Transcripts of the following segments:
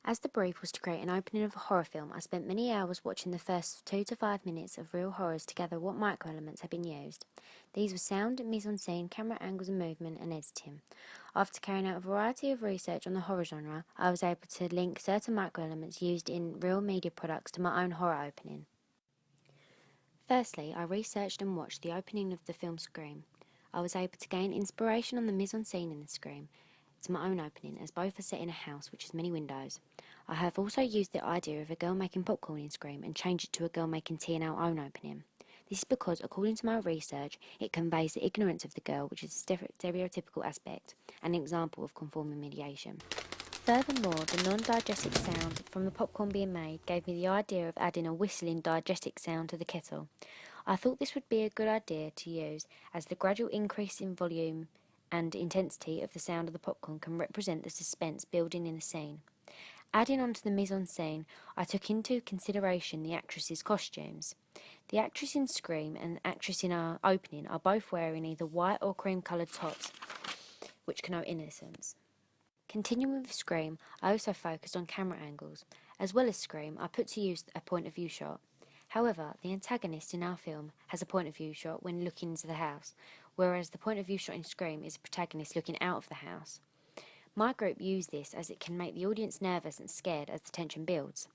As the brief was to create an opening of a horror film, I spent many hours watching the first 2 to 5 minutes of real horrors to gather what micro-elements had been used. These were sound, mise-en-scene, camera angles and movement, and editing. After carrying out a variety of research on the horror genre, I was able to link certain micro-elements used in real media products to my own horror opening. Firstly, I researched and watched the opening of the film Scream. I was able to gain inspiration on the mise-en-scene in the Scream to my own opening, as both are set in a house which has many windows. I have also used the idea of a girl making popcorn in Scream and changed it to a girl making tea in our own opening. This is because, according to my research, it conveys the ignorance of the girl, which is a stereotypical aspect, and an example of conforming mediation. Furthermore, the non-diegetic sound from the popcorn being made gave me the idea of adding a whistling diegetic sound to the kettle. I thought this would be a good idea to use, as the gradual increase in volume and intensity of the sound of the popcorn can represent the suspense building in the scene. Adding on to the mise-en-scene, I took into consideration the actress's costumes. The actress in Scream and the actress in our opening are both wearing either white or cream-coloured tops, which connote innocence. Continuing with Scream, I also focused on camera angles. As well as Scream, I put to use a point of view shot. However, the antagonist in our film has a point of view shot when looking into the house, whereas the point of view shot in Scream is the protagonist looking out of the house. My group used this as it can make the audience nervous and scared as the tension builds.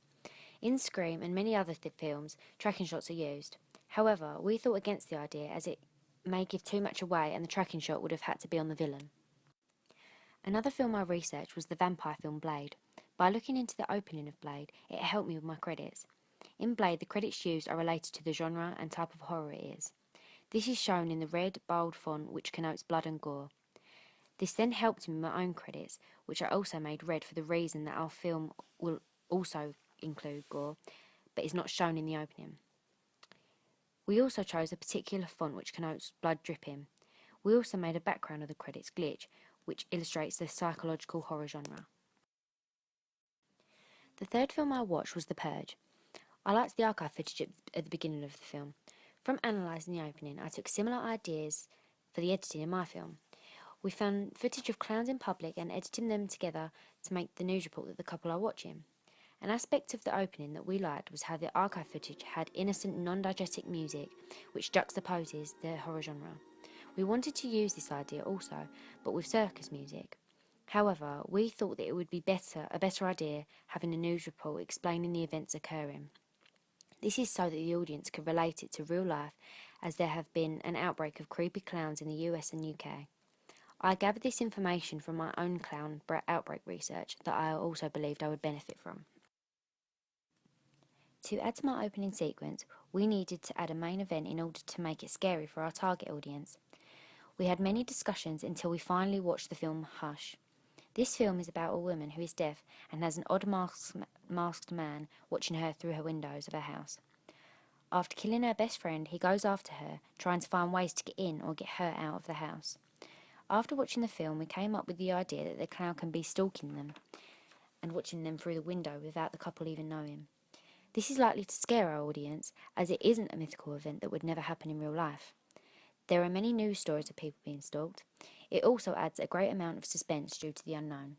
In Scream and many other films, tracking shots are used. However, we thought against the idea as it may give too much away and the tracking shot would have had to be on the villain. Another film I researched was the vampire film Blade. By looking into the opening of Blade, it helped me with my credits. In Blade, the credits used are related to the genre and type of horror it is. This is shown in the red, bold font which connotes blood and gore. This then helped me with my own credits, which I also made red for the reason that our film will also include gore, but is not shown in the opening. We also chose a particular font which connotes blood dripping. We also made a background of the credits glitch, which illustrates the psychological horror genre. The third film I watched was The Purge. I liked the archive footage at the beginning of the film. From analysing the opening, I took similar ideas for the editing in my film. We found footage of clowns in public and editing them together to make the news report that the couple are watching. An aspect of the opening that we liked was how the archive footage had innocent, non-diegetic music, which juxtaposes the horror genre. We wanted to use this idea also, but with circus music. However, we thought that it would be a better idea having a news report explaining the events occurring. This is so that the audience could relate it to real life, as there have been an outbreak of creepy clowns in the US and UK. I gathered this information from my own clown outbreak research that I also believed I would benefit from. To add to my opening sequence, we needed to add a main event in order to make it scary for our target audience. We had many discussions until we finally watched the film Hush. This film is about a woman who is deaf and has an odd masked man watching her through her windows of her house. After killing her best friend, he goes after her, trying to find ways to get in or get her out of the house. After watching the film, we came up with the idea that the clown can be stalking them and watching them through the window without the couple even knowing. This is likely to scare our audience, as it isn't a mythical event that would never happen in real life. There are many news stories of people being stalked. It also adds a great amount of suspense due to the unknown.